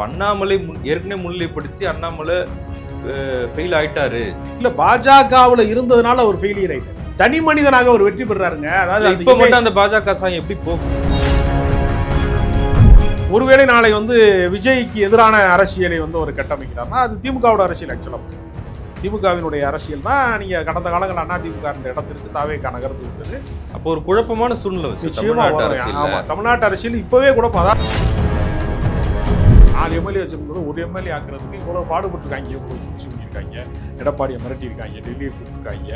அண்ணாமலை ஏற்கனவே முன்னிலைப்படுத்தி அண்ணாமலை ஃபெயில் ஆயிட்டாரு. இல்ல பாஜகவுல இருந்ததுனால அவர் ஃபெயிலியர் ஆயிட்டார். தனி மனிதனாக அவர் வெற்றி பெறாருங்க. அதாவது இப்ப மட்டும் அந்த பாஜக சாயம் எப்படி போகும்? ஒருவேளை நாளை விஜய்க்கு எதிரான அரசியலை ஒரு கட்டமைக்கிறார்னா அது திமுகவோட அரசியல். ஆக்சுவலாக திமுகவினுடைய அரசியல் தான் நீங்க கடந்த காலங்கள் அண்ணா திமுக இந்த இடத்திற்கு தாவேக்கா நகர்ந்து விட்டது. அப்போ ஒரு குழப்பமான சூழ்நிலை தமிழ்நாட்டு அரசியல் இப்பவே குழப்பம். அதான் 4 எம்எல்ஏ வச்சிருந்தது ஒரு எம்எல்ஏ ஆக்குறதுக்கு இவ்வளவு பாடுபட்டுருக்காங்க. போய் சுற்றி பண்ணியிருக்காங்க, எடப்பாடியை மிரட்டியிருக்காங்க, டெல்லியை கூப்பிட்டுருக்காங்க,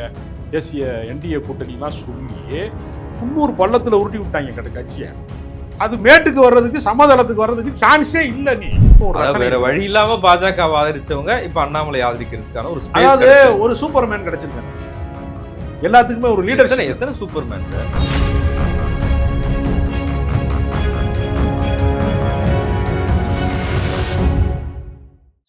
தேசிய என்டிஏ கூட்டணிலாம் சொல்லி 300 பள்ளத்தில் உருட்டி விட்டாங்க கட்சியை. அது மேட்டுக்கு வர்றதுக்கு சமதளத்துக்கு வர்றதுக்கு சான்ஸே இல்லை. நீ வேற வழி இல்லாம பாஜக ஆதரிச்சவங்க இப்ப அண்ணாமலை ஆதரிக்கிறதுக்கான ஒரு அதாவது ஒரு சூப்பர்மேன் கிடைச்சிருக்காரு. எல்லாத்துக்குமே ஒரு லீடர். எத்தனை சூப்பர்மேன் சார்?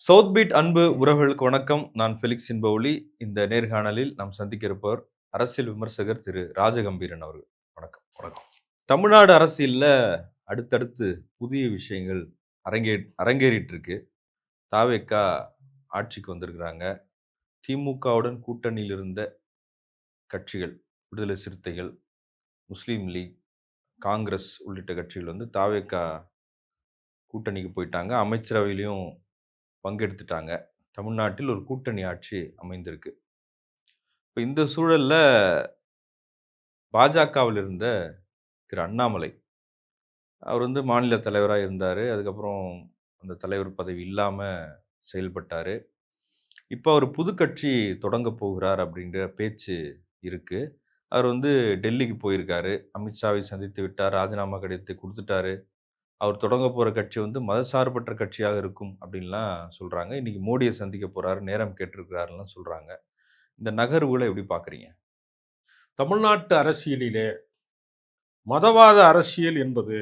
சவுத் பீட் அன்பு உறவுகளுக்கு வணக்கம். நான் ஃபெலிக்ஸ் இன்பவுலி. இந்த நேர்காணலில் நாம் சந்திக்க இருப்பவர் அரசியல் விமர்சகர் திரு ராஜகம்பீரன் அவர்கள். வணக்கம். வணக்கம். தமிழ்நாடு அரசியல்ல அடுத்தடுத்து புதிய விஷயங்கள் அரங்கேறிட்டு இருக்கு. தாவேக்கா ஆட்சிக்கு வந்திருக்கிறாங்க. திமுகவுடன் கூட்டணியில் இருந்த கட்சிகள், விடுதலை சிறுத்தைகள், முஸ்லீம் லீக், காங்கிரஸ் உள்ளிட்ட கட்சிகள் தாவேக்கா கூட்டணிக்கு போயிட்டாங்க. அமைச்சரவையிலையும் பங்கெடுத்துட்டாங்க. தமிழ்நாட்டில் ஒரு கூட்டணி ஆட்சி அமைந்திருக்கு. இப்போ இந்த சூழல்ல பாஜகவில் இருந்த திரு அண்ணாமலை அவர் மாநில தலைவராக இருந்தார். அதுக்கப்புறம் அந்த தலைவர் பதவி இல்லாமல் செயல்பட்டார். இப்போ அவர் புது கட்சி தொடங்க போகிறார் அப்படின்ற பேச்சு இருக்கு. அவர் டெல்லிக்கு போயிருக்காரு, அமித்ஷாவை சந்தித்து விட்டார், ராஜினாமா கடிதத்தை கொடுத்துட்டாரு. அவர் தொடங்க போகிற கட்சி மதசார்பற்ற கட்சியாக இருக்கும் அப்படின்லாம் சொல்கிறாங்க. இன்றைக்கி மோடியை சந்திக்க போகிறாரு, நேரம் கேட்டிருக்கிறாருலாம் சொல்கிறாங்க. இந்த நகர்வுகளை எப்படி பார்க்குறீங்க? தமிழ்நாட்டு அரசியலிலே மதவாத அரசியல் என்பது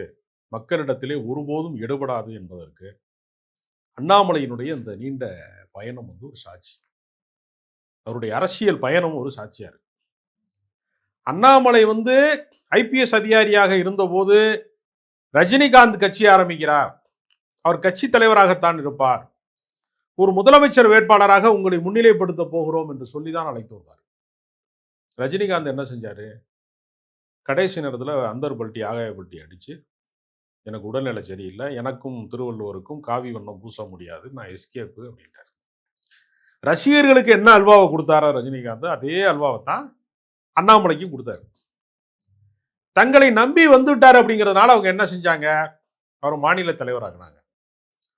மக்களிடத்திலே ஒருபோதும் எடுபடாது என்பதற்கு அண்ணாமலையினுடைய இந்த நீண்ட பயணம் ஒரு சாட்சி. அவருடைய அரசியல் பயணம் ஒரு சாட்சியா இருக்கு. அண்ணாமலை ஐபிஎஸ் அதிகாரியாக இருந்தபோது ரஜினிகாந்த் கட்சி ஆரம்பிக்கிறார், அவர் கட்சி தலைவராகத்தான் இருப்பார், ஒரு முதலமைச்சர் வேட்பாளராக உங்களை முன்னிலைப்படுத்த போகிறோம் என்று சொல்லிதான் அழைத்து வந்தார். ரஜினிகாந்த் என்ன செஞ்சாரு? கடைசி நேரத்தில் அந்தர்பல்ட்டி ஆகாயப்பல்ட்டி அடிச்சு, எனக்கு உடல்நிலை சரியில்லை, எனக்கும் திருவள்ளுவருக்கும் காவி வண்ணம் பூச முடியாது, நான் எஸ்கேப்பு அப்படின்ட்டார். ரசிகர்களுக்கு என்ன அல்வாவை கொடுத்தாரா ரஜினிகாந்த், அதே அல்வாவை தான் அண்ணாமலைக்கும் கொடுத்தாரு. தங்களை நம்பி வந்துட்டார் அப்படிங்கிறதுனால அவங்க என்ன செஞ்சாங்க? அவர் மாநில தலைவராகினாங்க.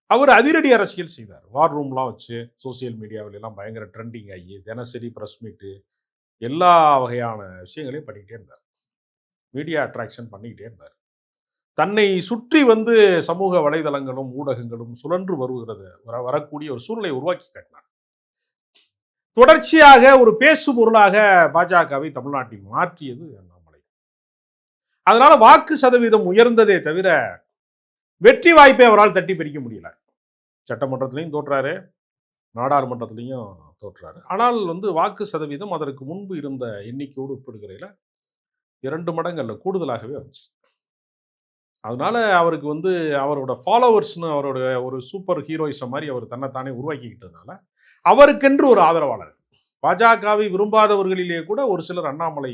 அவர் அதிரடி அரசியல் செய்தார். வார் ரூம்லாம் வச்சு சோசியல் மீடியாவிலாம் பயங்கர ட்ரெண்டிங் ஆகி தினசரி ப்ரெஸ் மீட்டு எல்லா வகையான விஷயங்களையும் பண்ணிக்கிட்டே இருந்தார். மீடியா அட்ராக்ஷன் பண்ணிக்கிட்டே இருந்தார். தன்னை சுற்றி சமூக வலைதளங்களும் ஊடகங்களும் சுழன்று வரக்கூடிய ஒரு சூழ்நிலை உருவாக்கி காட்டினார். தொடர்ச்சியாக ஒரு பேசு பொருளாக பாஜகவை தமிழ்நாட்டில் மாற்றியது அண்ணாமலை. அதனால வாக்கு சதவீதம் உயர்ந்ததே தவிர வெற்றி வாய்ப்பை அவரால் தட்டி பறிக்க முடியல. சட்டமன்றத்திலையும் தோற்றாரு, நாடாளுமன்றத்திலையும் தோற்றாரு. ஆனால் வாக்கு சதவீதம் அதற்கு முன்பு இருந்த எண்ணிக்கையோடு ஒப்பிடுகையில 2 மடங்கு அல்ல கூடுதலாகவே வந்துச்சு. அதனால அவருக்கு அவரோட ஃபாலோவர்ஸ்னு அவரோட ஒரு சூப்பர் ஹீரோயிசம் மாதிரி அவர் தன்னைத்தானே உருவாக்கிக்கிட்டதுனால அவருக்கென்று ஒரு ஆதரவாளர். பாஜகவை விரும்பாதவர்களிலே கூட ஒரு சிலர் அண்ணாமலை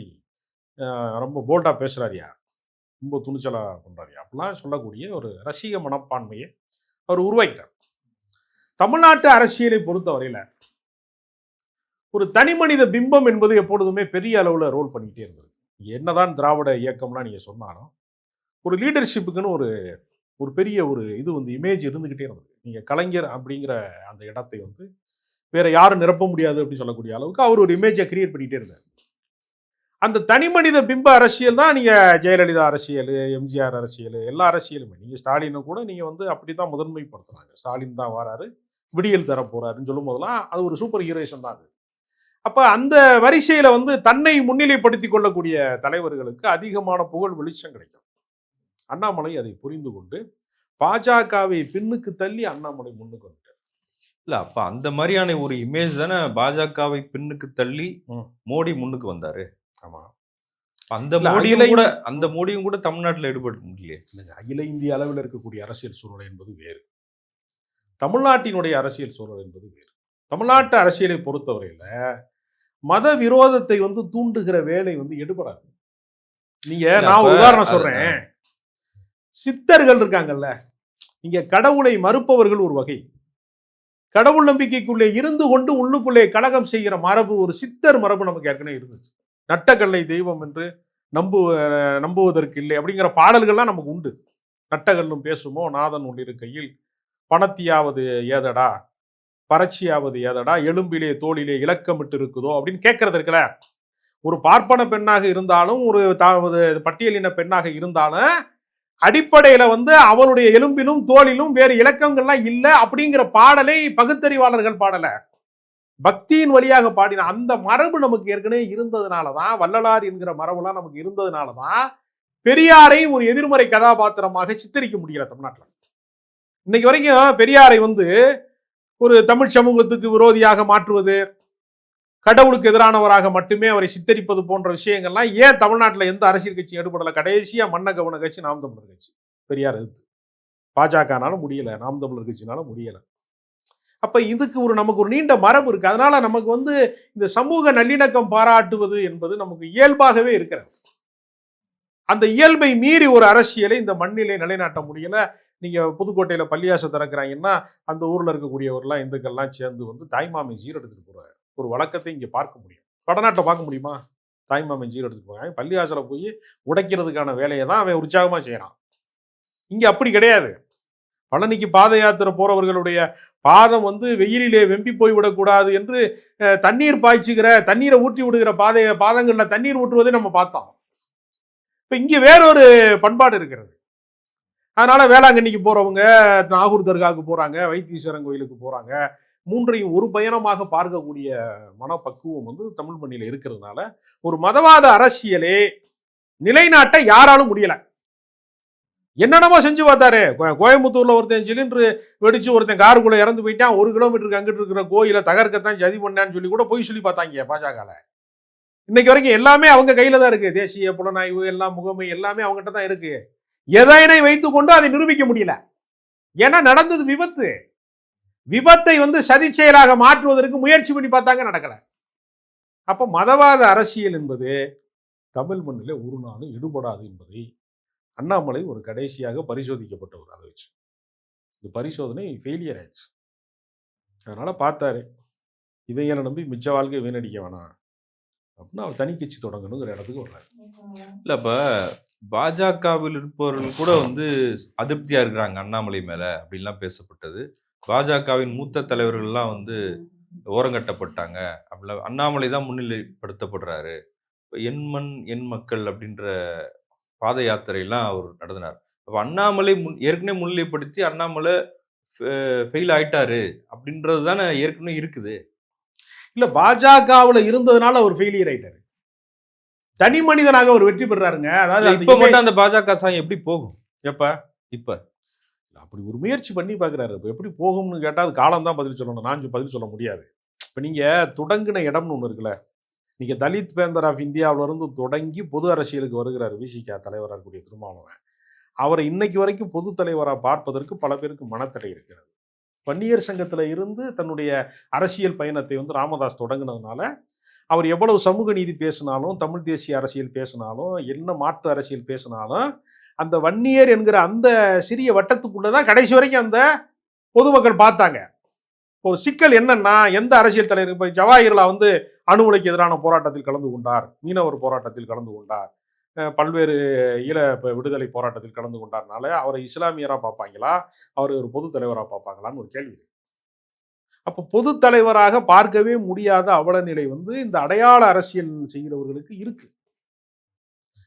ரொம்ப போல்டா பேசுறாரியா, ரொம்ப துணிச்சலா பண்றாரியா அப்படிலாம் சொல்லக்கூடிய ஒரு ரசிக மனப்பான்மையை அவர் உருவாக்கிட்டார். தமிழ்நாட்டு அரசியலை பொறுத்தவரையில ஒரு தனி மனித பிம்பம் என்பது எப்பொழுதுமே பெரிய அளவுல ரோல் பண்ணிக்கிட்டே இருந்தது. என்னதான் திராவிட இயக்கம்லாம் நீங்க சொன்னாலும் ஒரு லீடர்ஷிப்புக்குன்னு ஒரு பெரிய ஒரு இமேஜ் இருந்துகிட்டே இருந்தது. நீங்க கலைஞர் அப்படிங்கிற அந்த இடத்தை வேற யாரும் நிரப்ப முடியாது அப்படின்னு சொல்லக்கூடிய அளவுக்கு அவர் ஒரு இமேஜை கிரியேட் பண்ணிக்கிட்டே இருந்தார். அந்த தனி மனித பிம்ப அரசியல் தான் நீங்க ஜெயலலிதா அரசியல், எம்ஜிஆர் அரசியல், எல்லா அரசியலுமே நீங்க ஸ்டாலினை கூட நீங்க அப்படித்தான் முதன்மைப்படுத்துறாங்க. ஸ்டாலின் தான் வராரு, விடியல் தர போறாருன்னு சொல்லும் போதெல்லாம் அது ஒரு சூப்பர் ஹீரோயிசம் தான் அது. அப்ப அந்த வரிசையில தன்னை முன்னிலைப்படுத்திக் கொள்ளக்கூடிய தலைவர்களுக்கு அதிகமான புகழ் வெளிச்சம் கிடைக்கும். அண்ணாமலை அதை புரிந்து கொண்டு பாஜகவை பின்னுக்கு தள்ளி அண்ணாமலை முன்னுக்கு வந்துட்டார். இல்ல அப்ப அந்த மாதிரியான ஒரு இமேஜ் தானே பாஜகவை பின்னுக்கு தள்ளி மோடி முன்னுக்கு வந்தாரு. ஆமா, அந்த மோடியும் கூட தமிழ்நாட்டில் ஈடுபட முடியல. அகில இந்திய அளவில் இருக்கக்கூடிய அரசியல் சூழ்நிலை என்பது வேறு. தமிழ்நாட்டினுடைய அரசியல் சூழல் என்பது வேறு. தமிழ்நாட்டு அரசியலை பொறுத்தவரையில மத விரோதத்தை தூண்டுகிற வேலை எடுபடாது. நீங்க இல்ல நான் அப்ப ஒரு உதாரணம் அது சொல்றேன். சித்தர்கள் இருக்காங்கல்ல, இங்க கடவுளை மறுப்பவர்கள் ஒரு வகை, கடவுள் நம்பிக்கைக்குள்ளே இருந்து கொண்டு உள்ளுக்குள்ளே கலகம் செய்கிற மரபு, ஒரு சித்தர் மரபு நமக்கு ஏற்கனவே இருந்துச்சு. நட்டக்கல்லை தெய்வம் என்று நம்புவதற்கு இல்லை அப்படிங்கிற பாடல்கள்லாம் நமக்கு உண்டு. நட்டகல்லும் பேசுமோ நாதன் உள்ளிருக்கையில் பணத்தியாவது ஏதடா, பறட்சியாவது ஏதடா, எலும்பிலே தோளிலே இலக்கமிட்டு இருக்குதோ அப்படின்னு கேட்கறது இருக்குல்ல. ஒரு பார்ப்பன பெண்ணாக இருந்தாலும், ஒரு பட்டியலின பெண்ணாக இருந்தாலும், அடிப்படையில அவளுடைய எலும்பிலும் தோளிலும் வேறு இலக்கங்கள்லாம் இல்லை அப்படிங்கிற பாடலை பகுத்தறிவாளர்கள் பாடல, பக்தியின் வழியாக பாடின அந்த மரபு நமக்கு ஏற்கனவே இருந்ததுனாலதான், வள்ளலார் என்கிற மரபுலாம் நமக்கு இருந்ததுனாலதான் பெரியாரை ஒரு எதிர்மறை கதாபாத்திரமாக சித்தரிக்க முடியல தமிழ்நாட்டில். இன்னைக்கு வரைக்கும் பெரியாரை ஒரு தமிழ் சமூகத்துக்கு விரோதியாக மாற்றுவது, கடவுளுக்கு எதிரானவராக மட்டுமே அவரை சித்தரிப்பது போன்ற விஷயங்கள்லாம் ஏன் தமிழ்நாட்டில் எந்த அரசியல் கட்சி ஈடுபடல? கடைசியா மன்ன கவன கட்சி நாம் தமிழர் கட்சி பெரியார் எதிர்த்து, பாஜகனாலும் முடியல, நாம் தமிழர் கட்சினாலும் முடியல. அப்ப இதுக்கு நமக்கு ஒரு நீண்ட மரபு இருக்கு. அதனால நமக்கு இந்த சமூக நல்லிணக்கம் பாராட்டுவது என்பது நமக்கு இயல்பாகவே இருக்கிறது. அந்த இயல்பை மீறி ஒரு அரசியலை இந்த மண்ணிலே நிலைநாட்ட முடியல. நீங்க புதுக்கோட்டையில பள்ளியாசை திறக்கிறாங்கன்னா அந்த ஊர்ல இருக்கக்கூடியவர்கள்லாம் இந்துக்கள்லாம் சேர்ந்து தாய்மாமன் சீர் எடுத்துட்டு போற ஒரு வழக்கத்தை இங்க பார்க்க முடியும். வடநாட்டில் பார்க்க முடியுமா? தாய்மாமன் சீர் எடுத்துட்டு போறாங்க, பள்ளியாசல போய் உடைக்கிறதுக்கான வேலையை தான் அவன் உற்சாகமா செய்யறான். இங்க அப்படி கிடையாது. பழனிக்கு பாத யாத்திரை போறவர்களுடைய பாதம் வெயிலிலே வெம்பி போய்விடக்கூடாது என்று தண்ணீர் பாய்ச்சுகிற, தண்ணீரை ஊற்றி விடுகிற பாதங்கள்ல தண்ணீர் ஊற்றுவதை நம்ம பார்த்தோம். இப்ப இங்க வேறொரு பண்பாடு இருக்கிறது. அதனால வேளாங்கண்ணிக்கு போறவங்க நாகூர் தர்காவுக்கு போறாங்க, வைத்தீஸ்வரன் கோயிலுக்கு போறாங்க. மூன்றையும் ஒரு பயணமாக பார்க்கக்கூடிய மனப்பக்குவம் தமிழ் மண்ணில இருக்கிறதுனால ஒரு மதவாத அரசியலே நிலைநாட்ட யாராலும் முடியல. என்னென்னமோ செஞ்சு பார்த்தாரு. கோயம்புத்தூர்ல ஒருத்தன் சிலிண்டர் வெடிச்சு ஒருத்தன் காருக்குள்ள இறந்து போயிட்டான், 1 கிலோமீட்டருக்கு அங்கிட்டு இருக்கிற கோயிலை தகர்க்கத்தான் சதி பண்ணான்னு சொல்லி கூட பொய் சொல்லி பார்த்தாங்க பாஜக. இன்னைக்கு வரைக்கும் எல்லாமே அவங்க கையில தான் இருக்கு. தேசிய புலனாய்வு எல்லாம், முகமை எல்லாமே அவங்ககிட்ட தான் இருக்கு. எதனை வைத்துக் கொண்டு அதை நிரூபிக்க முடியல. ஏன்னா நடந்தது விபத்து. விபத்தை சதி செயலாக மாற்றுவதற்கு முயற்சி பண்ணி பார்த்தாங்க, நடக்கல. அப்ப மதவாத அரசியல் என்பது தமிழ் மண்ணிலே ஒரு நாளும் ஈடுபடாது என்பதை அண்ணாமலை ஒரு கடைசியாக பரிசோதிக்கப்பட்டவர். அதை வச்சு இந்த பரிசோதனை ஃபெயிலியர் ஆயிடுச்சு. அதனால பார்த்தாரு, இவங்களை நம்பி மிச்ச வாழ்க்கை வீணடிக்க வேணாம் அப்படின்னா அவர் தனி கட்சி தொடங்கணுங்கிற இடத்துக்கு வர்றாரு. இல்ல இப்ப பாஜகவில் இருப்பவர்கள் கூட அதிருப்தியா இருக்கிறாங்க அண்ணாமலை மேல அப்படின்லாம் பேசப்பட்டது. பாஜகவின் மூத்த தலைவர்கள்லாம் ஓரங்கட்டப்பட்டாங்க அப்படிலாம். அண்ணாமலை தான் முன்னிலைப்படுத்தப்படுறாரு. என் மண் என் மக்கள் அப்படின்ற பாத யாத்திரையெல்லாம் அவர் நடத்தினார். அப்ப அண்ணாமலை ஏற்கனவே முன்னிலைப்படுத்தி அண்ணாமலை ஃபெயில் ஆயிட்டாரு அப்படின்றது தானே ஏற்கனவே இருக்குது. இல்ல, பாஜகவுல இருந்ததுனால அவர் ஃபெயிலியர் ஆயிட்டாரு. தனி மனிதனாக அவர் வெற்றி பெறாருங்க. அதாவது இப்ப மட்டும் அந்த பாஜக சாயம் எப்படி போகும்? எப்ப இப்ப அப்படி ஒரு முயற்சி பண்ணி பாக்குறாரு. இப்ப எப்படி போகும்னு கேட்டா அது காலம் தான் பதில் சொல்லணும். நான் பதில் சொல்ல முடியாது. இப்ப நீங்க தொடங்கின இடம்னு ஒண்ணு இருக்குல்ல. நீங்க தலித் பேந்தர் ஆஃப் இந்தியாவில இருந்து தொடங்கி பொது அரசியலுக்கு வருகிறார் விசிக தலைவராக இருக்கக்கூடிய திருமாவளவன். அவரை இன்னைக்கு வரைக்கும் பொது தலைவராக பார்ப்பதற்கு பல பேருக்கு மனத்தடை இருக்கிறது. வன்னியர் சங்கத்துல இருந்து தன்னுடைய அரசியல் பயணத்தை ராமதாஸ் தொடங்கினதுனால அவர் எவ்வளவு சமூக நீதி பேசினாலும், தமிழ் தேசிய அரசியல் பேசினாலும், என்ன மாற்று அரசியல் பேசினாலும், அந்த வன்னியர் என்கிற அந்த சிறிய வட்டத்துக்குள்ளதான் கடைசி வரைக்கும் அந்த பொதுமக்கள் பார்த்தாங்க. ஒரு சிக்கல் என்னன்னா, எந்த அரசியல் தலைவர் இப்ப ஜவாஹிர்லா அணு உலைக்கு எதிரான போராட்டத்தில் கலந்து கொண்டார், மீனவர் போராட்டத்தில் கலந்து கொண்டார், பல்வேறு ஈழ விடுதலை போராட்டத்தில் கலந்து கொண்டார்னால அவரை இஸ்லாமியரா பார்ப்பாங்களா, அவர் ஒரு பொது தலைவராக பார்ப்பாங்களான்னு ஒரு கேள்வி. அப்போ பொது தலைவராக பார்க்கவே முடியாத அவல நிலை இந்த அடையாள அரசியல் செய்கிறவர்களுக்கு இருக்கு.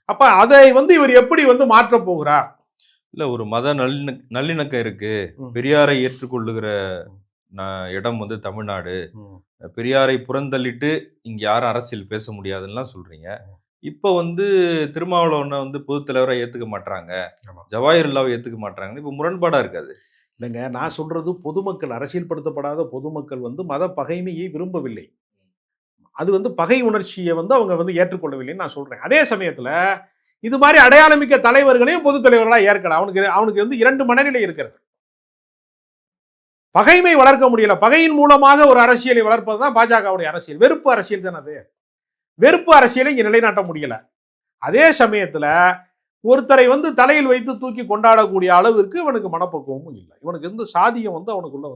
அப்ப அதை இவர் எப்படி மாற்ற போகிறார்? இல்ல, ஒரு மத நல்லிணக்கம் இருக்கு. பெரியாரை ஏற்றுக்கொள்ளுகிற இடம் தமிழ்நாடு. பெரியாரை புறந்தள்ளிட்டு இங்க யாரும் அரசியல் பேச முடியாதுன்னா சொல்றீங்க. இப்ப திருமாவளவனை பொது தலைவரா ஏத்துக்க மாட்டாங்க, ஜவாஹிர்லாவை ஏத்துக்க மாட்டாங்க. இப்ப முரண்பாடா இருக்காது இல்லைங்க. நான் சொல்றது பொதுமக்கள், அரசியல் படுத்தப்படாத பொதுமக்கள் மத பகைமையை விரும்பவில்லை. அது பகை உணர்ச்சியை அவங்க ஏற்றுக்கொள்ளவில்லைன்னு நான் சொல்றேன். அதே சமயத்துல இது மாதிரி அடையாளமிக்க தலைவர்களையும் பொது தலைவர்களா ஏற்கலாம். அவனுக்கு 2 மனநிலை இருக்கிறது. பகைமை வளர்க்க முடியல. பகையின் மூலமாக ஒரு அரசியலை வளர்ப்பது தான் பாஜகவுடைய அரசியல். வெறுப்பு அரசியல் தானே அது. வெறுப்பு அரசியலை இங்க நிலைநாட்ட முடியல. அதே சமயத்துல ஒருத்தரை தலையில் வைத்து தூக்கி கொண்டாடக்கூடிய அளவிற்கு இவனுக்கு மனப்பக்குவமும் இல்லை. இவனுக்கு சாதியம் அவனுக்குள்ள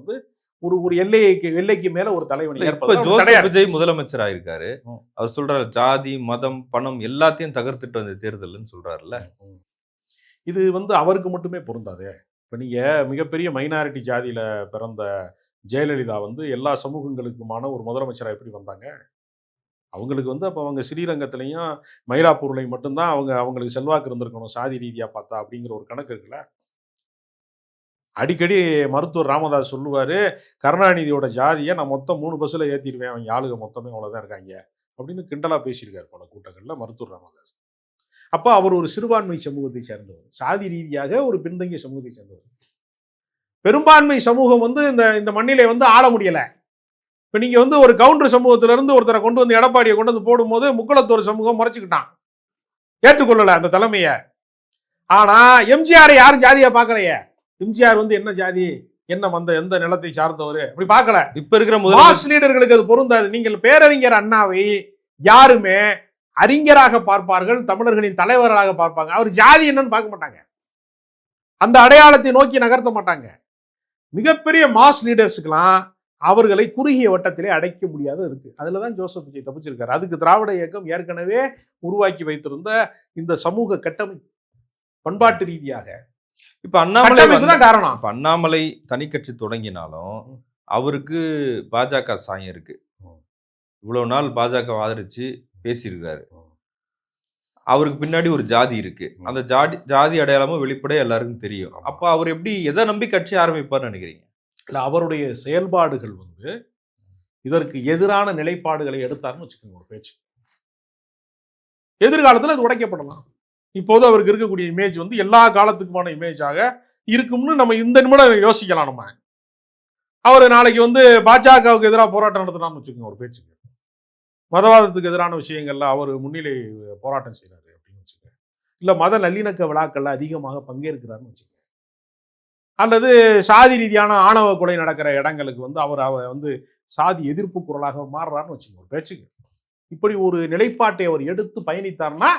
ஒரு ஒரு எல்லைக்கு மேல ஒரு தலைவனை இப்ப ஜோசப் விஜய் முதலமைச்சர் ஆயிருக்காரு. அவர் சொல்றாரு ஜாதி மதம் பணம் எல்லாத்தையும் தகர்த்துட்டு வந்த தேர்தல்னு சொல்றாருல்ல. இது அவருக்கு மட்டுமே பொருந்தாது. இப்ப நீங்க மிகப்பெரிய மைனாரிட்டி ஜாதியில பிறந்த ஜெயலலிதா எல்லா சமூகங்களுக்குமான ஒரு முதலமைச்சரா எப்படி வந்தாங்க? அவங்களுக்கு அப்ப அவங்க ஸ்ரீரங்கத்திலையும் மயிலாப்பூர்லையும் மட்டும்தான் அவங்களுக்கு செல்வாக்கு இருந்திருக்கணும் சாதி ரீதியா பார்த்தா அப்படிங்கிற ஒரு கணக்கு இருக்குல்ல. அடிக்கடி மருத்துவர் ராமதாஸ் சொல்லுவாரு, கருணாநிதியோட ஜாதியை நான் மொத்தம் 3 பஸ்ல ஏத்திடுவேன், அவங்க ஆளுக மொத்தமே அவ்வளவுதான் இருக்காங்க அப்படின்னு கிண்டலா பேசியிருக்காரு பல கூட்டங்கள்ல மருத்துவர் ராமதாஸ். அப்ப அவர் ஒரு சிறுபான்மை சமூகத்தை சேர்ந்தவர், சாதி ரீதியாக ஒரு பின்தங்கிய சமூகத்தை சேர்ந்தவர். பெரும்பான்மை சமூகம் இந்த மண்ணிலே ஆள முடியல. இப்ப நீங்க ஒரு கவுண்டர் சமூகத்தில இருந்து ஒருத்தரை கொண்டு எடப்பாடியை கொண்டு போடும்போது முக்குளத்தோர் சமூகம் முறைச்சுக்கிட்டான், ஏற்றுக்கொள்ளல அந்த தலைமைய. ஆனா எம்ஜிஆர் யாரும் ஜாதியா பார்க்கலையே. எம்ஜிஆர் என்ன ஜாதி, என்ன எந்த நிலத்தை சார்ந்தவர் அப்படி பார்க்கல. இப்ப இருக்கிற மாஸ் லீடர்களுக்கு அது பொருந்தாது. நீங்கள் பேரறிஞர் அண்ணாவை யாருமே அறிஞராக பார்ப்பார்கள், தமிழர்களின் தலைவர்களாக பார்ப்பாங்க. அவர் ஜாதி என்னன்னு பார்க்க மாட்டாங்க, அந்த அடையாளத்தை நோக்கி நகர்த்த மாட்டாங்க. மிகப்பெரிய மாஸ் லீடர்ஸுக்கெல்லாம் அவர்களை குறுகிய வட்டத்திலே அடைக்க முடியாத இருக்கு. அதுலதான் ஜோசப் விஜய் தப்பிச்சிருக்காரு. அதுக்கு திராவிட இயக்கம் ஏற்கனவே உருவாக்கி வைத்திருந்த இந்த சமூக கட்டமைப்பு பண்பாட்டு ரீதியாக இப்ப அண்ணாமலை தான் காரணம். இப்ப அண்ணாமலை தனி கட்சி தொடங்கினாலும் அவருக்கு பாஜக சாயம் இருக்கு. இவ்வளவு நாள் பாஜக ஆதரிச்சு பேசியிருக்காரு. அவருக்கு பின்னாடி ஒரு ஜாதி இருக்கு. அந்த ஜாதி அடையாளமும் வெளிப்படையா எல்லாருக்கும் தெரியும். அப்ப அவர் எப்படி எதை நம்பி கட்சி ஆரம்பிப்பார்னு நினைக்கிறீங்க? இல்ல, அவருடைய செயல்பாடுகள் இதற்கு எதிரான நிலைப்பாடுகளை எடுத்தாருன்னு வச்சுக்கோங்க ஒரு பேச்சு. எதிர்காலத்தில் அது உடைக்கப்படலாம். இப்போது அவருக்கு இருக்கக்கூடிய இமேஜ் எல்லா காலத்துக்குமான இமேஜாக இருக்கும்னு நம்ம இந்த நிமிடம் யோசிக்கலாம். நம்ம அவர் நாளைக்கு பாஜகவுக்கு எதிராக போராட்டம் நடத்தினான்னு வச்சுக்கோங்க ஒரு பேச்சுக்கு, மதவாதத்துக்கு எதிரான விஷயங்கள்ல அவர் முன்னிலை போராட்டம் செய்யறாரு அப்படின்னு வச்சுக்கோங்க, இல்ல மத நல்லிணக்க விழாக்கள்ல அதிகமாக பங்கேற்கிறாருன்னு வச்சுக்கோங்க, அல்லது சாதி ரீதியான ஆணவ கொலை நடக்கிற இடங்களுக்கு அவர் சாதி எதிர்ப்பு குரலாக மாறுறாருன்னு வச்சுக்கோங்க ஒரு பேச்சுக்கு. இப்படி ஒரு நிலைப்பாட்டை அவர் எடுத்து பயணித்தார்னா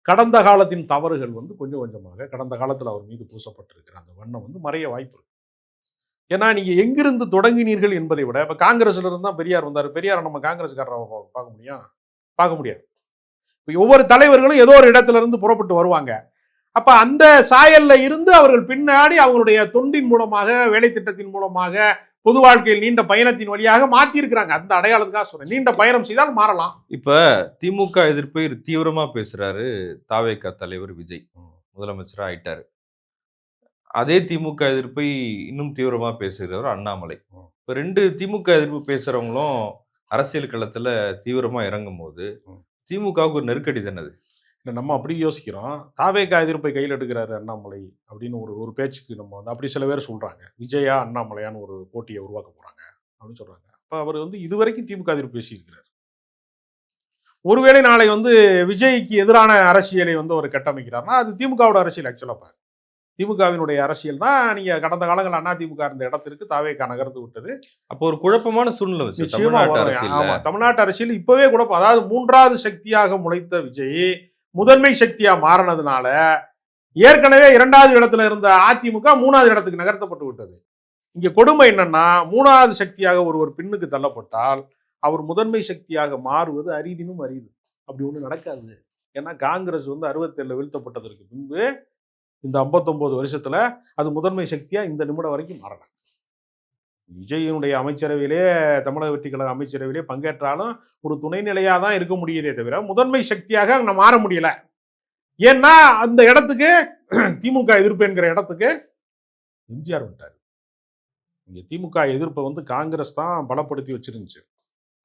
கடந்த காலத்தின் தவறுகள் கொஞ்சம் கொஞ்சமாக கடந்த காலத்தில் அவர் மீது பூசப்பட்டிருக்கிற அந்த வண்ணம் மறைய வாய்ப்பு இருக்கு. ஏன்னா நீங்க எங்கிருந்து தொடங்கினீர்கள் என்பதை விட இப்ப காங்கிரஸ்ல இருந்து தான் பெரியார் வந்தார். பெரியார் நம்ம காங்கிரஸ்காரரை பார்க்க முடியாது. ஒவ்வொரு தலைவர்களும் ஏதோ ஒரு இடத்துல இருந்து புறப்பட்டு வருவாங்க. அப்ப அந்த சாயல்ல இருந்து அவர்கள் பின்னாடி அவங்களுடைய தொண்டின் மூலமாக, வேலை திட்டத்தின் மூலமாக, பொது வாழ்க்கையில் நீண்ட பயணத்தின் வழியாக மாத்தி இருக்கிறாங்க. அந்த அடையாளத்துக்காக சொல்றேன், நீண்ட பயணம் செய்தால் மாறலாம். இப்ப திமுக எதிர்ப்பை தீவிரமா பேசுறாரு தாவேகா தலைவர் விஜய், முதலமைச்சரா ஆயிட்டாரு. அதே திமுக எதிர்ப்பை இன்னும் தீவிரமா பேசுகிறவர் அண்ணாமலை. இப்ப 2 திமுக எதிர்ப்பு பேசுறவங்களும் அரசியல் களத்துல தீவிரமா இறங்கும் போது திமுகவுக்கு ஒரு நெருக்கடி தானே அது. நம்ம அப்படி யோசிக்கிறோம், தாவேகா எதிர்ப்பை கையில் எடுக்கிறாரு அண்ணாமலை அப்படின்னு ஒரு பேச்சுக்கு நம்ம அப்படி சில பேர் சொல்றாங்க. விஜயா அண்ணாமலையான்னு ஒரு போட்டியை உருவாக்க போறாங்க அப்படின்னு சொல்றாங்க. அப்ப அவர் இதுவரைக்கும் திமுக எதிர்ப்பு பேசியிருக்கிறார். ஒருவேளை நாளை விஜய்க்கு எதிரான அரசியலை ஒரு கட்டமைக்கிறார்னா அது திமுகவோட அரசியல். ஆக்சுவலா திமுகவினுடைய அரசியல் தான் நீங்க கடந்த காலங்கள் அண்ணா திமுக இருந்த இடத்திற்கு தாவேகா நகர்ந்து விட்டது. அப்போ ஒரு குழப்பமான சூழ்நிலை தமிழ்நாட்டு அரசியல் இப்பவே குழப்பம். அதாவது 3வது சக்தியாக முளைத்த விஜய் முதன்மை சக்தியா மாறினதுனால ஏற்கனவே 2வது இடத்துல இருந்த அதிமுக 3வது இடத்துக்கு நகர்த்தப்பட்டு விட்டது. இங்க கொடுமை என்னன்னா 3வது சக்தியாக ஒருவர் பின்னுக்கு தள்ளப்பட்டால் அவர் முதன்மை சக்தியாக மாறுவது அரிதினும் அரிது. அப்படி ஒண்ணு நடக்காது. ஏன்னா காங்கிரஸ் 67 வீழ்த்தப்பட்டதற்கு பின்பு இந்த 59 வருஷத்துல அது முதன்மை சக்தியா இந்த நிமிடம் வரைக்கும் மாறல. விஜயனுடைய அமைச்சரவையிலே, தமிழக வெற்றி கழக அமைச்சரவையிலே பங்கேற்றாலும் ஒரு துணைநிலையா தான் இருக்க முடியுதே தவிர முதன்மை சக்தியாக அங்க மாற முடியல. ஏன்னா அந்த இடத்துக்கு திமுக எதிர்ப்பு என்கிற இடத்துக்கு எம்ஜிஆர் விட்டார். இங்க திமுக எதிர்ப்பை காங்கிரஸ் தான் பலப்படுத்தி வச்சிருந்துச்சு.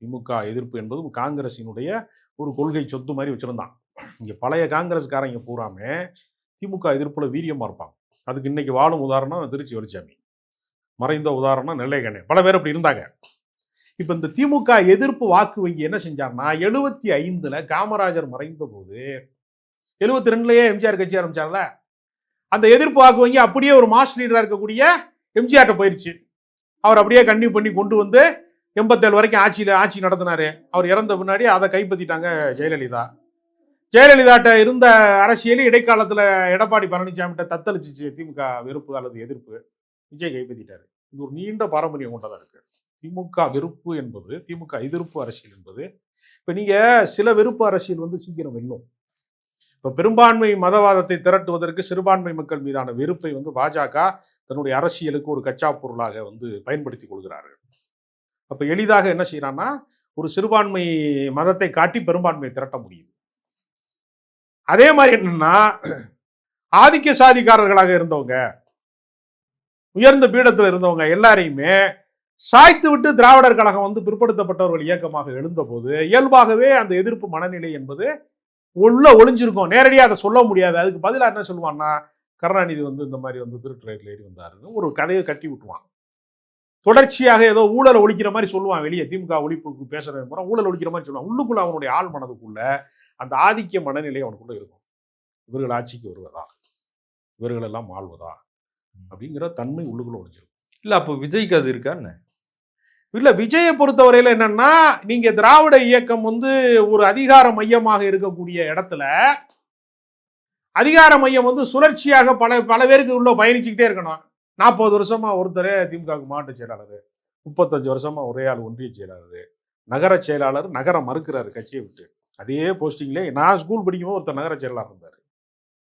திமுக எதிர்ப்பு என்பது காங்கிரசினுடைய ஒரு கொள்கை சொத்து மாதிரி வச்சிருந்தான். இங்க பழைய காங்கிரஸ்காரங்க பூராமே திமுக எதிர்ப்புல வீரியமா இருப்பாங்க. அதுக்கு இன்னைக்கு வாழும் உதாரணம் திருச்சி வெளிச்சாமி, மறைந்த உதாரணம் நெல்லைகண்ணே, பல பேர் அப்படி இருந்தாங்க. இப்ப இந்த திமுக எதிர்ப்பு வாக்கு வங்கி என்ன செஞ்சார்னா 75ல காமராஜர் மறைந்த போது 72லயே எம்ஜிஆர் கட்சி ஆரம்பிச்சார்ல, அந்த எதிர்ப்பு வாக்கு வங்கி அப்படியே ஒரு மாஸ் லீடரா இருக்கக்கூடிய எம்ஜிஆர்ட்ட போயிருச்சு. அவர் அப்படியே கன்டினியூ பண்ணி கொண்டு வந்து 87 வரைக்கும் ஆட்சி நடத்தினாரு. அவர் இறந்த பின்னாடி அதை கைப்பற்றிட்டாங்க ஜெயலலிதா. ஜெயலலிதாட்ட இருந்த அரசியல் இடைக்காலத்துல எடப்பாடி பழனிசாமிகிட்ட தத்தளிச்சிச்சு. திமுக வெறுப்பு அல்லது எதிர்ப்பு. விஜய் கைப்பற்றிட்டாரு. இது ஒரு நீண்ட பாரம்பரியம் கொண்டதா இருக்கு. திமுக வெறுப்பு என்பது, திமுக எதிர்ப்பு அரசியல் என்பது, இப்ப நீங்க சில வெறுப்பு அரசியல் வந்து சீக்கிரம் வெல்லும். இப்ப பெரும்பான்மை மதவாதத்தை திரட்டுவதற்கு சிறுபான்மை மக்கள் மீதான வெறுப்பை வந்து பாஜக தன்னுடைய அரசியலுக்கு ஒரு கச்சா பொருளாக வந்து பயன்படுத்திக் கொள்கிறார்கள். அப்ப எளிதாக என்ன செய்யறான்னா, ஒரு சிறுபான்மை மதத்தை காட்டி பெரும்பான்மையை திரட்ட முடியுது. அதே மாதிரி என்னன்னா, ஆதிக்க சாதிக்காரர்களாக இருந்தவங்க, உயர்ந்த பீடத்தில் இருந்தவங்க எல்லாரையுமே சாய்த்து விட்டு திராவிடர் கழகம் வந்து பிற்படுத்தப்பட்டவர்கள் இயக்கமாக எழுந்த போது இயல்பாகவே அந்த எதிர்ப்பு மனநிலை என்பது உள்ள ஒளிஞ்சிருக்கும். நேரடியாக அதை சொல்ல முடியாது. அதுக்கு பதிலாக என்ன சொல்லுவான்னா, கருணாநிதி வந்து இந்த மாதிரி வந்து திருட்டு ரயில்ல ஏறி வந்தாருன்னு ஒரு கதையை கட்டி விட்டுவான். தொடர்ச்சியாக ஏதோ ஊழலை ஒழிக்கிற மாதிரி சொல்லுவான். வெளியே திமுக ஒழிப்புக்கு பேசுற முறை ஊழல் ஒழிக்கிற மாதிரி சொல்லுவான். உள்ளுக்குள்ள அவனுடைய ஆள் மனதுக்குள்ள அந்த ஆதிக்க மனநிலை அவனுக்குள்ள இருக்கும். இவர்கள் ஆட்சிக்கு வருவதா, இவர்கள் எல்லாம் ஆள்வதா அப்படிங்கிற தன்மை உள்ளுக்குள்ள ஒழிஞ்சிருக்கும். இல்ல அப்போ விஜய்க்கு அது இருக்கான்னு? இல்ல, விஜயை பொறுத்தவரையில என்னன்னா, நீங்க திராவிட இயக்கம் வந்து ஒரு அதிகார மையமாக இருக்கக்கூடிய இடத்துல அதிகார மையம் வந்து சுழற்சியாக பல பல பேருக்கு உள்ள பயணிச்சுக்கிட்டே இருக்கணும். 40 வருஷமா ஒருத்தரே திமுகவுக்கு மாவட்ட செயலாளர், 35 வருஷமா ஒரே ஆள் ஒன்றிய செயலாளர், நகர செயலாளர், நகரம் மறுக்கிறாரு கட்சியை விட்டு. அதே போஸ்டிங்லேயே நான் ஸ்கூல் படிக்கும்போது ஒருத்தர் நகர செயலாளர் இருந்தார்.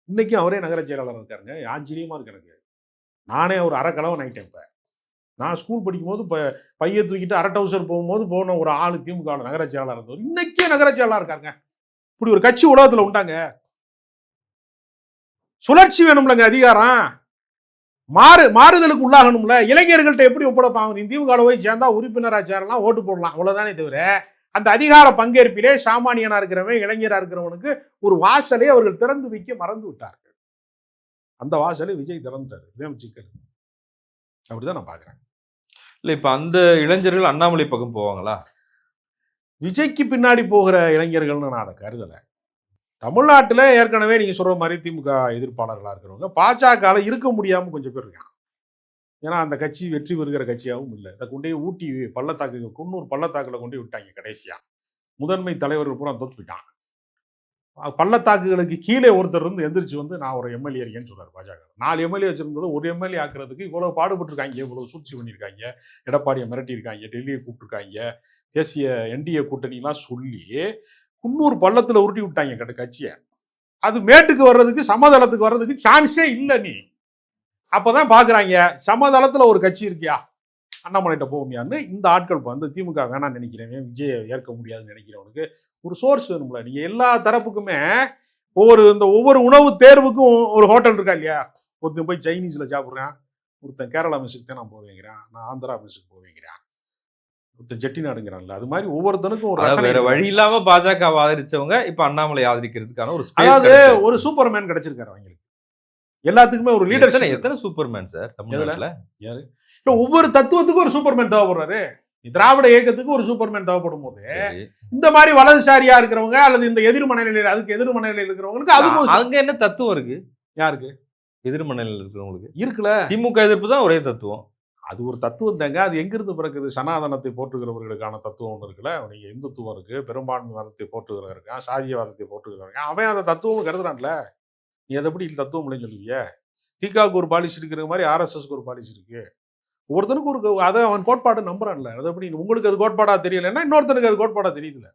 இன்னைக்கும் அவரே நகர செயலாளர் இருக்காருங்க. ஆச்சரியமா இருக்கு எனக்கு. நானே ஒரு அறக்கலவன் ஆகிட்டேன். இப்போ நான் ஸ்கூல் படிக்கும்போது இப்போ பையை தூக்கிட்டு அரை டவுசர் போகும்போது போன ஒரு ஆள் திமுக நகர செயலாளர் இருந்தவர் இன்னைக்கே நகர செயலாளர் இருக்காங்க. இப்படி ஒரு கட்சி உலகத்தில் உண்டாங்க. சுழற்சி வேணும்லங்க, அதிகாரம் மாறுதலுக்கு உள்ளாகணும்ல. இளைஞர்கள்ட்ட எப்படி ஒப்படைப்பாங்க? நீ திமுக போய் சேர்ந்தா உறுப்பினராக சேரலாம், ஓட்டு போடலாம், அவ்வளவுதானே தவிர அந்த அதிகார பங்கேற்பிலே சாமானியனா இருக்கிறவன், இளைஞரா இருக்கிறவனுக்கு ஒரு வாசலை அவர்கள் திறந்து வைக்க மறந்து விட்டார்கள். அந்த வாசலை விஜய் திறந்துட்டாரு. இதே சிக்கல். அப்படிதான் நான் பாக்குறேன். இல்ல இப்ப அந்த இளைஞர்கள் அண்ணாமலை பக்கம் போவாங்களா? விஜய்க்கு பின்னாடி போகிற இளைஞர்கள்னு நான் அதை கருதலை. தமிழ்நாட்டில் ஏற்கனவே நீங்க சொல்ற மாதிரி திமுக எதிர்ப்பாளர்களா இருக்கிறவங்க பாஜக இருக்க முடியாம கொஞ்சம் பேர் இருக்காங்க. ஏன்னா அந்த கட்சி வெற்றி பெறுகிற கட்சியாகவும் இல்லை. அதை கொண்டே ஊட்டி பள்ளத்தாக்கு, குன்னூர் பள்ளத்தாக்குல கொண்டு விட்டாங்க. கடைசியா முதன்மை தலைவர்கள் பூரா தோத்து போயிட்டான். பள்ளத்தாக்குகளுக்கு கீழே ஒருத்தர் இருந்து எந்திரிச்சு வந்து நான் ஒரு எம்எல்ஏ இருக்கேன்னு சொல்றாரு. பாஜக 4 எம்எல்ஏ வச்சிருந்தது ஒரு எம்எல்ஏ ஆக்குறதுக்கு இவ்வளவு பாடுபட்டுருக்காங்க, இவ்வளவு சூழ்ச்சி பண்ணியிருக்காங்க, எடப்பாடியை மிரட்டியிருக்காங்க, டெல்லியை கூப்பிட்டுருக்காங்க, தேசிய என்டிஏ கூட்டணிலாம் சொல்லி குன்னூர் பள்ளத்துல உருட்டி விட்டாங்க கட்சியை. அது மேட்டுக்கு வர்றதுக்கு, சமதளத்துக்கு வர்றதுக்கு சான்ஸே இல்லை. நீ அப்பதான் பாக்குறாங்க சமதளத்துல ஒரு கட்சி இருக்கியா, அண்ணாமலைகிட்ட போகுமியான்னு. இந்த ஆட்கள் வந்து திமுக வேணாம்னு நினைக்கிறவன், விஜயை ஏற்க முடியாதுன்னு நினைக்கிறவனுக்கு ஒரு சோர்ஸ் வேணும்ல. நீங்க எல்லா தரப்புக்குமே ஒவ்வொரு உணவு தேர்வுக்கும் ஒரு ஹோட்டல் இருக்கா இல்லையா? ஒருத்தன் போய் சைனீஸ்ல சாப்பிட்றான், ஒருத்தன் கேரளா மெஸ்ஸுக்கு தான் நான் போவேங்கிறான், நான் ஆந்திரா மெஸ்ஸுக்கு போவேங்கிறான், ஒருத்தன் செட்டிநாடுங்கிறான்ல. அது மாதிரி ஒவ்வொருத்தனுக்கும் ஒரு வேற வழி இல்லாம பாஜக ஆதரிச்சவங்க இப்ப அண்ணாமலை ஆதரிக்கிறதுக்கான ஒரு அதாவது ஒரு சூப்பர்மேன் கிடைச்சிருக்காரு அவங்களுக்கு. எல்லாத்துக்குமே ஒரு லீடர்ஷிப். எத்தனை சூப்பர்மேன் சார் தமிழ்நாட்டுல? யாரு? இல்ல, ஒவ்வொரு தத்துவத்துக்கும் ஒரு சூப்பர்மேன் தேவைப்படுறாரு. திராவிட இயக்கத்துக்கு ஒரு சூப்பர்மேன் தேவைப்படும் போது இந்த மாதிரி வலதுசாரியா இருக்கிறவங்க அல்லது இந்த எதிர்மனையில, அதுக்கு எதிர்மனையில இருக்கிறவங்களுக்கு அதுக்கு அங்க என்ன தத்துவம் இருக்கு? யாருக்கு? எதிர்மனையில இருக்கிறவங்களுக்கு இருக்குல்ல. திமுக எதிர்ப்பு தான் ஒரே தத்துவம். அது ஒரு தத்துவம் தாங்க. அது எங்கிருந்து பிறக்குது? சனாதனத்தை போற்றுகிறவர்களுக்கான தத்துவம் ஒன்று இருக்குல்ல. நீங்க இந்துத்துவம் இருக்கு, பெரும்பான்மை வாதத்தை போற்றுகிறவங்க இருக்கான், சாதியவாதத்தை போற்றுகிறவங்க, அவன் அந்த தத்துவம் கருதுறான்ல. நீ அதை எப்படி தத்துவம் இல்லைன்னு சொல்லுவீங்க? திகாவுக்கு ஒரு பாலிசி இருக்கிற மாதிரி ஆர்எஸ்எஸ்க்கு ஒரு பாலிசி இருக்கு. ஒருத்தனுக்கு ஒரு அதை அவன் கோட்பாடு நம்புறான்ல. அது எப்படி உங்களுக்கு அது கோட்பாடா தெரியலன்னா இன்னொருத்தனுக்கு அது கோட்பாடா தெரியல.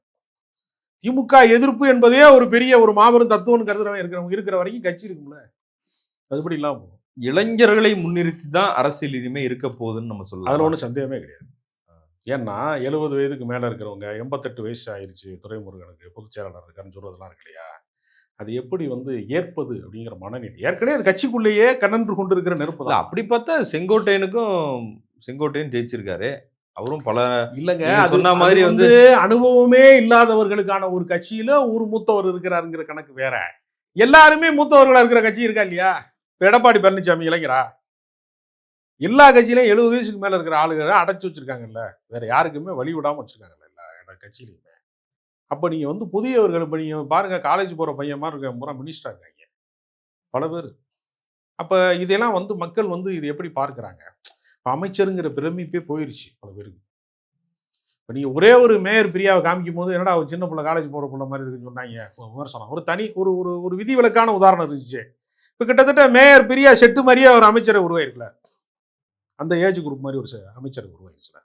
திமுக எதிர்ப்பு என்பதே ஒரு பெரிய ஒரு மாபெரும் தத்துவம்னு கருதுறவன் இருக்கிற வரைக்கும் கட்சி இருக்கும்ல. அதுபடி இல்லாம போகும். இளைஞர்களை முன்னிறுத்தி தான் அரசியல் இனிமே இருக்க போகுதுன்னு நம்ம சொல்லலாம். அதுல ஒன்றும் சந்தேகமே கிடையாது. ஏன்னா 70 வயதுக்கு மேல இருக்கிறவங்க, 88 வயசு ஆயிடுச்சு துரைமுருகனுக்கு பொதுச் செயலாளர் இருக்காருன்னு சொல்றதெல்லாம் இருக்கு இல்லையா? அது எப்படி ஏற்பது அப்படிங்கிற மனநிலை ஏற்கனவே அது கட்சிக்குள்ளேயே கண்ணன்று கொண்டு இருக்கிற நெருப்பு தான். அப்படி பார்த்தா செங்கோட்டையன் ஜெயிச்சிருக்காரு. அவரும் பல இல்லங்க, சொன்ன மாதிரி அனுபவமே இல்லாதவர்களுக்கான ஒரு கட்சியில ஒரு மூத்தவர் இருக்கிறாருங்கிற கணக்கு வேற. எல்லாருமே மூத்தவர்களா இருக்கிற கட்சி இருக்கா இல்லையா? எடப்பாடி பழனிசாமி இளைஞரா? எல்லா கட்சியிலும் 70 வயசுக்கு மேல இருக்கிற ஆளுகளை அடைச்சு வச்சிருக்காங்கல்ல. வேற யாருக்குமே வழி விடாம வச்சிருக்காங்கல்ல எல்லா கட்சியிலுமே. அப்ப நீங்க புதியவர்கள், இப்ப நீங்க பாருங்க, காலேஜ் போற பையன் மாதிரி இருக்க முறை மினிஸ்டர் இருக்காங்க பல பேர். அப்ப இதெல்லாம் மக்கள் இது எப்படி பார்க்கிறாங்க? அமைச்சருங்கிற பிரமிப்பே போயிருச்சு பல பேருக்கு. இப்போ நீங்கள் ஒரே ஒரு மேயர் பிரியாவை காமிக்கும் போது என்னடா ஒரு சின்ன பிள்ளை காலேஜ் போகிற பிள்ளை மாதிரி இருக்குன்னு சொன்னாங்க விமர்சனம். ஒரு தனி ஒரு ஒரு ஒரு விதிவிலக்கான உதாரணம் இருந்துச்சு. இப்போ கிட்டத்தட்ட மேயர் பிரியா செட்டு மாதிரியே ஒரு அமைச்சரை உருவாயிருக்கல, அந்த ஏஜ் குரூப் மாதிரி ஒரு அமைச்சரை உருவாயிருச்சுல.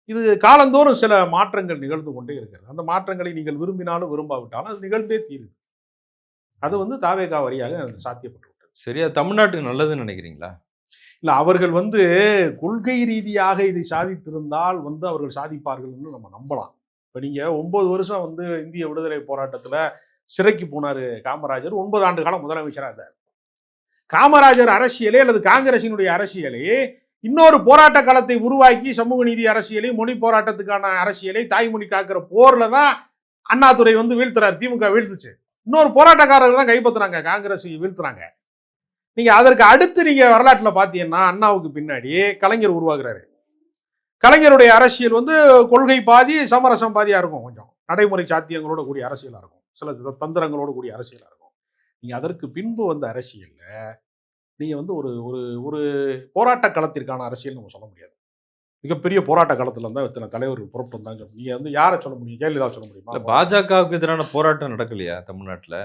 இது காலந்தோறும் சில மாற்றங்கள் நிகழ்ந்து கொண்டே இருக்கிறது. அந்த மாற்றங்களை நீங்கள் விரும்பினாலும் விரும்பாவிட்டாலும் அது நிகழ்ந்தே தீருது. அது வந்து தாவேகா வழியாக சாத்தியப்பட்டு விட்டது. சரியா தமிழ்நாட்டுக்கு நல்லதுன்னு நினைக்கிறீங்களா? இல்ல, அவர்கள் வந்து கொள்கை ரீதியாக இதை சாதித்திருந்தால் வந்து அவர்கள் சாதிப்பார்கள்னு நம்ம நம்பலாம். இப்ப நீங்க 9 வருஷம் வந்து இந்திய விடுதலை போராட்டத்துல சிறைக்கு போனாரு காமராஜர். 9 ஆண்டு காலம் முதலமைச்சரா இருந்தார். காமராஜர் அரசியலே அல்லது காங்கிரசினுடைய அரசியலே இன்னொரு போராட்ட காலத்தை உருவாக்கி சமூக நீதி அரசியலை, மொழி போராட்டத்துக்கான அரசியலை, தாய்மொழி காக்கிற போர்ல தான் அண்ணாதுரை வந்து வீழ்த்துறாரு. திமுக வீழ்த்துச்சு. இன்னொரு போராட்டக்காரர்கள் தான் கைப்பற்றுறாங்க, காங்கிரஸ் வீழ்த்துறாங்க. நீங்க அதற்கு அடுத்து நீங்க வரலாற்றுல பாத்தீங்கன்னா அண்ணாவுக்கு பின்னாடி கலைஞர் உருவாக்குறாரு. கலைஞருடைய அரசியல் வந்து கொள்கை பாதி சமரசம் பாதியா இருக்கும். கொஞ்சம் நடைமுறை சாத்தியங்களோட கூடிய அரசியலா இருக்கும், சில தந்திரங்களோட கூடிய அரசியலா இருக்கும். நீங்க அதற்கு பின்பு வந்த அரசியல்ல நீங்க வந்து ஒரு ஒரு ஒரு போராட்ட களத்திற்கான அரசியல் நம்ம சொல்ல முடியாது. மிகப்பெரிய போராட்ட காலத்துல இருந்தா இத்தனை தலைவர்கள் புறப்பட்டு வந்தாங்க. நீங்க வந்து யாரை சொல்ல முடியும்? ஜெயலலிதா சொல்ல முடியுமா? பாஜகவுக்கு எதிரான போராட்டம் நடக்கலையா தமிழ்நாட்டுல?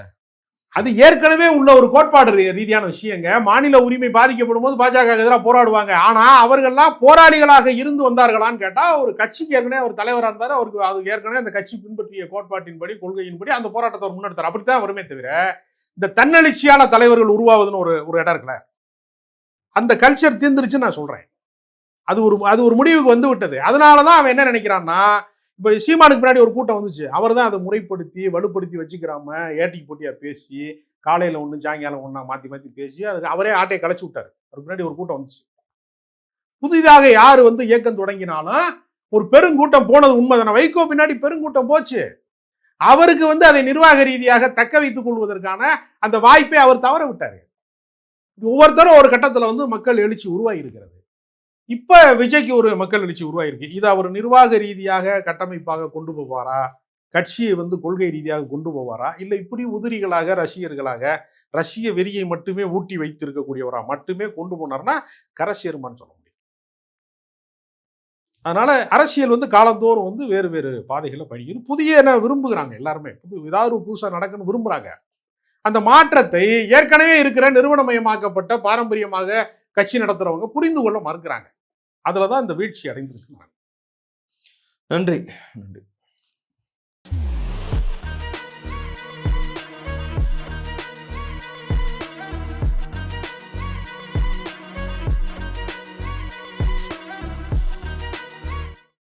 அது ஏற்கனவே உள்ள ஒரு கோட்பாடு ரீதியான விஷயங்க. மாநில உரிமை பாதிக்கப்படும் போது பாஜக எதிராக போராடுவாங்க. ஆனா அவர்கள்லாம் போராளிகளாக இருந்து வந்தார்களான்னு கேட்டா, ஒரு கட்சிக்கு ஏற்கனவே ஒரு தலைவராக இருந்தாரு. அவருக்கு அது ஏற்கனவே அந்த கட்சி பின்பற்றிய கோட்பாட்டின்படி, கொள்கையின்படி அந்த போராட்டத்தை அவர் முன்னெடுத்தார். அப்படித்தான் வருமே தவிர, இந்த தன்னெழுச்சியான தலைவர்கள் உருவாவதுன்னு ஒரு இடம் இருக்குல்ல, அந்த கல்ச்சர் தீர்ந்துருச்சுன்னு நான் சொல்றேன். அது ஒரு முடிவுக்கு வந்து விட்டது. அதனாலதான் அவன் என்ன நினைக்கிறான்னா, இப்ப சீமானுக்கு பின்னாடி ஒரு கூட்டம் வந்துச்சு. அவர் தான் அதை முறைப்படுத்தி வலுப்படுத்தி வச்சுக்கிறாம ஏட்டிக்கு போட்டியா பேசி, காலையில ஒண்ணு சாயங்காலம் ஒண்ணா மாத்தி மாத்தி பேசி அதுக்கு அவரே ஆட்டையை கலைச்சு விட்டாரு. அவருக்கு பின்னாடி ஒரு கூட்டம் வந்துச்சு. புதிதாக யாரு வந்து இயக்கம் தொடங்கினாலும் ஒரு பெருங்கூட்டம் போனது உண்மைதானே. வைகோ பின்னாடி பெருங்கூட்டம் போச்சு. அவருக்கு வந்து அதை நிர்வாக ரீதியாக தக்க வைத்துக் கொள்வதற்கான அந்த வாய்ப்பை அவர் தவற விட்டாரு. ஒவ்வொருத்தரும் ஒரு கட்டத்துல வந்து மக்கள் எழுச்சி உருவாகி இருக்கிறது. இப்ப விஜய்க்கு ஒரு மக்கள் எழுச்சி உருவாயிருக்கு. இதை அவர் நிர்வாக ரீதியாக கட்டமைப்பாக கொண்டு போவாரா, கட்சியை வந்து கொள்கை ரீதியாக கொண்டு போவாரா, இல்ல இப்படி உதிரிகளாக ரசிகர்களாக ரசிக வெறியை மட்டுமே ஊட்டி வைத்திருக்கக்கூடியவரா மட்டுமே கொண்டு போனார்னா கரை சேருமான்னு சொல்ல முடியும். அதனால அரசியல் வந்து காலந்தோறும் வந்து வேறு வேறு பாதைகளை பயணிக்குது. புதிய என்ன விரும்புகிறாங்க எல்லாருமே, ஏதாவது புதுசா நடக்கணும்னு விரும்புறாங்க. அந்த மாற்றத்தை ஏற்கனவே இருக்கிற நிறுவனமயமாக்கப்பட்ட பாரம்பரியமாக கட்சி நடத்துறவங்க புரிந்து கொள்ள மறுக்கிறாங்க. அதுலதான் இந்த வீழ்ச்சி அடைந்திருக்கு. நன்றி. நன்றி.